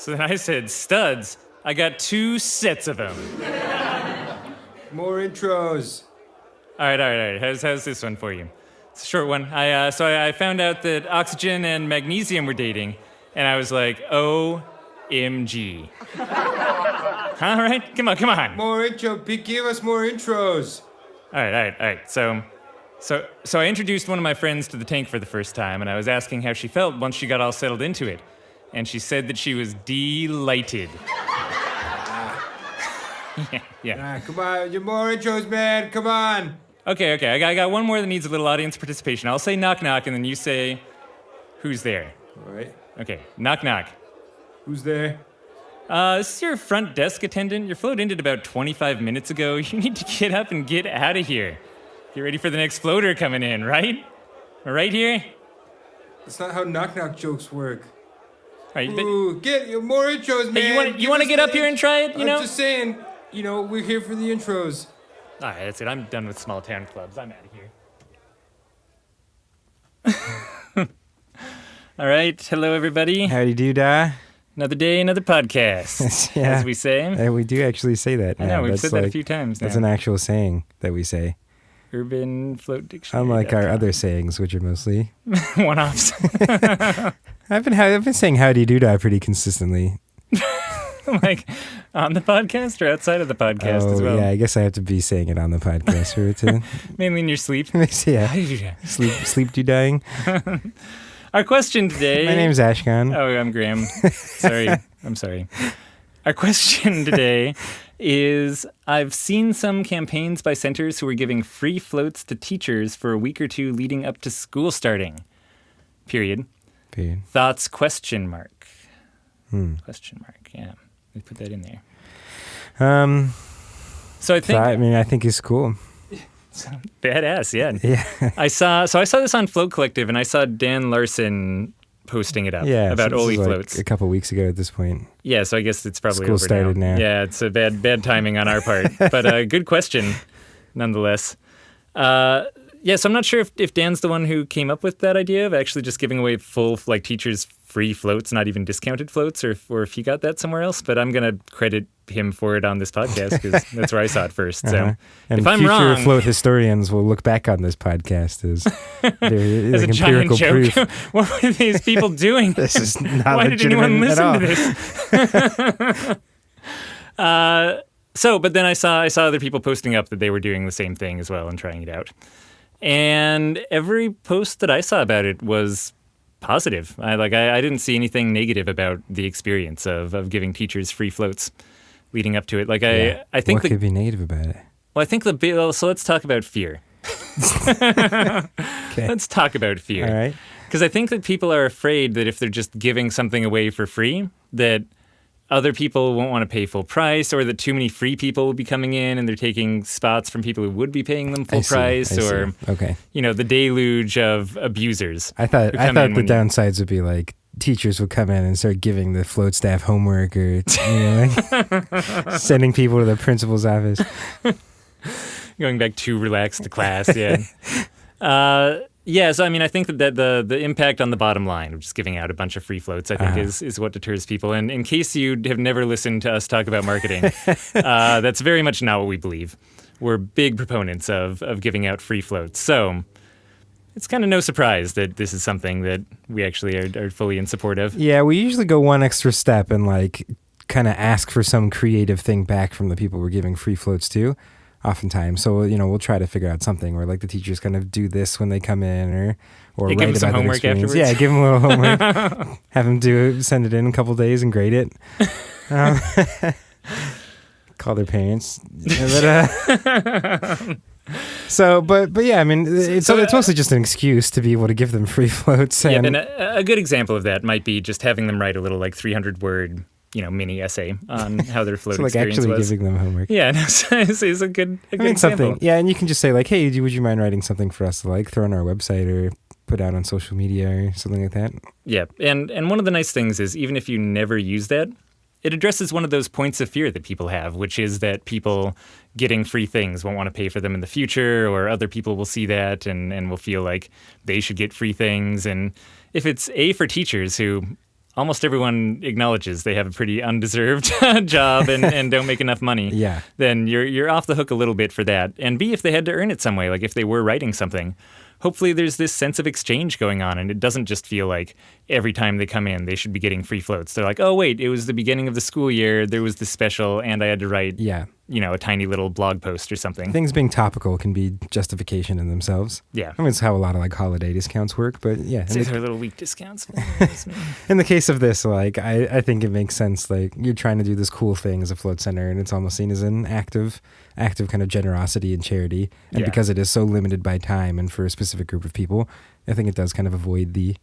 So then I said, studs? I got 2 sets of them. More intros. All right. How's this one for you? It's a short one. I found out that oxygen and magnesium were dating, and I was like, OMG. All right, come on. More intro. Give us more intros. All right. So I introduced one of my friends to the tank for the first time, and I was asking how she felt once she got all settled into it. And she said that she was delighted. Yeah. Come on, more intros, man. Come on. Okay. I got one more that needs a little audience participation. I'll say knock knock, and then you say, who's there? All right. Okay, knock knock. Who's there? This is your front desk attendant. Your float ended about 25 minutes ago. You need to get up and get out of here. Get ready for the next floater coming in, right? Right here? That's not how knock knock jokes work. Right, Ooh, get more intros, man. Hey, you want to get up here and try it, you know? I'm just saying, we're here for the intros. All right, that's it. I'm done with small town clubs. I'm out of here. All right. Hello, everybody. Howdy do da. Another day, another podcast, Yeah. as we say. We do actually say that now. I know, we've That's said that a few times now. That's an actual saying that we say. Urban Float Dictionary. Unlike our other sayings, which are mostly one-offs. I've been saying howdy do da pretty consistently. Like on the podcast or outside of the podcast as well? Yeah, I guess I have to be saying it on the podcast for it to... Mainly in your sleep. Yeah. Sleep do dying. Our question today... My name's Ashkahn. Oh, I'm Graham. I'm sorry. Our question today is, I've seen some campaigns by centers who are giving free floats to teachers for a week or two leading up to school starting. Period. Thoughts? Question mark. Question mark. Yeah, we put that in there. So I think it's cool. Badass, yeah. Yeah. I saw this on Float Collective, and I saw Dan Larson posting it up about Oli floats. A couple weeks ago at this point. Yeah, so I guess it's probably school over started now. Yeah, it's a bad timing on our part, but good question, nonetheless. Yeah, so I'm not sure if Dan's the one who came up with that idea of actually just giving away full teachers free floats, not even discounted floats, or if he got that somewhere else. But I'm gonna credit him for it on this podcast because that's where I saw it first. So and if I'm future wrong, float historians will look back on this podcast as as a giant joke. Proof. What were these people doing? This is not Why did anyone legitimate listen to this? But then I saw other people posting up that they were doing the same thing as well and trying it out. And every post that I saw about it was positive. I didn't see anything negative about the experience of giving teachers free floats leading up to it. I think what could be negative about it? Well, I think so let's talk about fear. Okay. Let's talk about fear. All right. Because I think that people are afraid that if they're just giving something away for free, that other people won't want to pay full price, or that too many free people will be coming in and they're taking spots from people who would be paying them full price, or the deluge of abusers. I thought the downsides would be like teachers would come in and start giving the float staff homework, or sending people to the principal's office. Going back too relaxed to class, yeah. So I think that the impact on the bottom line of just giving out a bunch of free floats, I think, is what deters people. And in case you have never listened to us talk about marketing, that's very much not what we believe. We're big proponents of giving out free floats. So it's kind of no surprise that this is something that we actually are fully in support of. Yeah, we usually go one extra step and kind of ask for some creative thing back from the people we're giving free floats to. Oftentimes, so we'll try to figure out something where the teachers kind of do this when they come in, or write give them some about homework afterwards. Yeah, give them a little homework. Have them send it in a couple days and grade it. Call their parents. But yeah, it's mostly just an excuse to be able to give them free floats. And a good example of that might be just having them write a little 300-word mini essay on how their float experience actually was. Giving them homework. Yeah, is a good example. Something. Yeah, and you can just say hey, would you mind writing something for us to throw on our website or put out on social media or something like that? Yeah, and one of the nice things is, even if you never use that, it addresses one of those points of fear that people have, which is that people getting free things won't want to pay for them in the future, or other people will see that and will feel like they should get free things. And if it's for teachers who almost everyone acknowledges they have a pretty undeserved job and don't make enough money, Yeah. then you're off the hook a little bit for that. And B, if they had to earn it some way, like if they were writing something, hopefully there's this sense of exchange going on, and it doesn't just feel like every time they come in, they should be getting free floats. They're like, oh, wait, it was the beginning of the school year, there was this special, and I had to write, Yeah. a tiny little blog post or something. Things being topical can be justification in themselves. Yeah. I mean, it's how a lot of like holiday discounts work, but yeah. These are little weak discounts. In the case of this, like I think it makes sense. Like you're trying to do this cool thing as a float center, and it's almost seen as an act of kind of generosity and charity. And Yeah. because it is so limited by time and for a specific group of people, I think it does kind of avoid the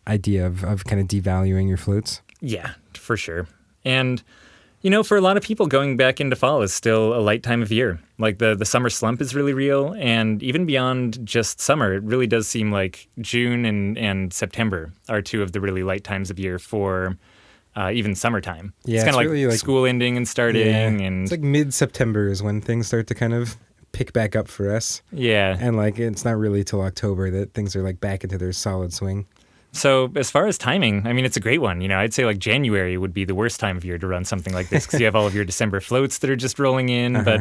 idea of kind of devaluing your floats. Yeah, for sure. And for a lot of people, going back into fall is still a light time of year. Like the summer slump is really real, and even beyond just summer, it really does seem like June and September are two of the really light times of year for even summertime. Yeah, it's kind of like really like school ending and starting, and it's like mid-September is when things start to kind of pick back up for us. yeah. And like it's not really till October that things are like back into their solid swing. So as far as timing, I mean, it's a great one. I'd say like January would be the worst time of year to run something like this because you have all of your December floats that are just rolling in. But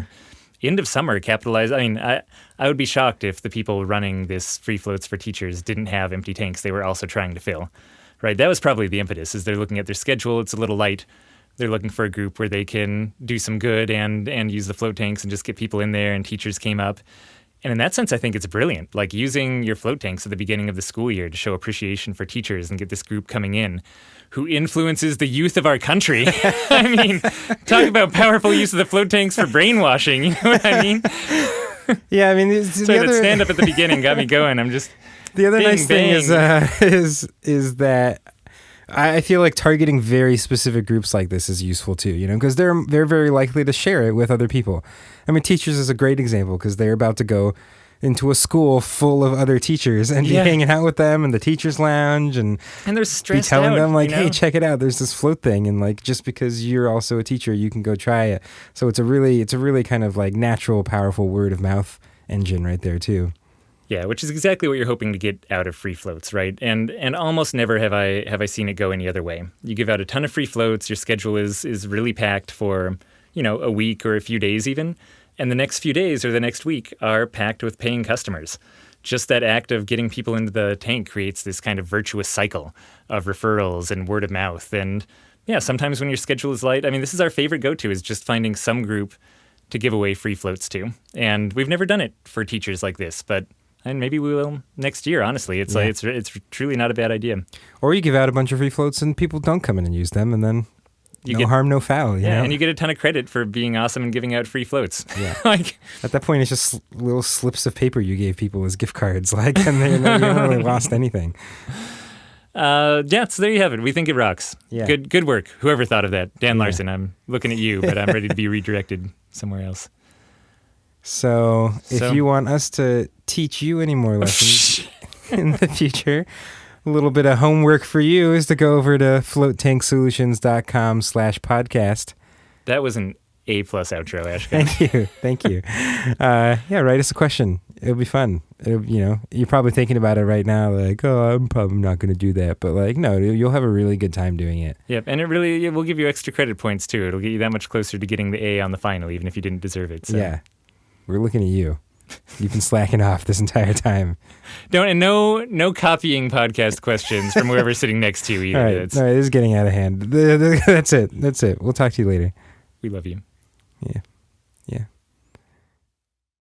end of summer, capitalize. I mean, I would be shocked if the people running this free floats for teachers didn't have empty tanks they were also trying to fill. Right? That was probably the impetus, is they're looking at their schedule. It's a little light. They're looking for a group where they can do some good and use the float tanks and just get people in there, and teachers came up. And in that sense, I think it's brilliant, like using your float tanks at the beginning of the school year to show appreciation for teachers and get this group coming in who influences the youth of our country. I mean, talk about powerful use of the float tanks for brainwashing, you know what I mean? Yeah, I mean, So that stand up at the beginning got me going. I'm just... The other Bing, nice thing bang. is that I feel like targeting very specific groups like this is useful too, because they're very likely to share it with other people. I mean, teachers is a great example because they're about to go into a school full of other teachers and be hanging out with them in the teachers' lounge and they're stressed be telling out, them like, hey, check it out. There's this float thing, and like just because you're also a teacher, you can go try it. So it's a really kind of like natural, powerful word of mouth engine right there too. Yeah, which is exactly what you're hoping to get out of free floats, right? And almost never have I seen it go any other way. You give out a ton of free floats, your schedule is really packed for, a week or a few days even, and the next few days or the next week are packed with paying customers. Just that act of getting people into the tank creates this kind of virtuous cycle of referrals and word of mouth. And yeah, sometimes when your schedule is light, I mean, this is our favorite go-to, is just finding some group to give away free floats to. And we've never done it for teachers like this, but... And maybe we will next year, honestly. It's like it's truly not a bad idea. Or you give out a bunch of free floats and people don't come in and use them, and then no harm, no foul. You know? And you get a ton of credit for being awesome and giving out free floats. Yeah. Like at that point, it's just little slips of paper you gave people as gift cards, and you haven't really lost anything. So there you have it. We think it rocks. Yeah. Good work. Whoever thought of that. Dan Larson, I'm looking at you, but I'm ready to be redirected somewhere else. So if you want us to teach you any more lessons in the future, a little bit of homework for you is to go over to floatanksolutions.com/podcast. That was an A+ outro, Ashkahn. Thank you. Write us a question. It'll be fun. You're probably thinking about it right now, like, oh, I'm probably not going to do that. But like, no, you'll have a really good time doing it. Yep, and it will give you extra credit points too. It'll get you that much closer to getting the A on the final, even if you didn't deserve it. So. Yeah. We're looking at you. You've been slacking off this entire time. No copying podcast questions from whoever's sitting next to you either. All right, this is getting out of hand. That's it. We'll talk to you later. We love you. Yeah.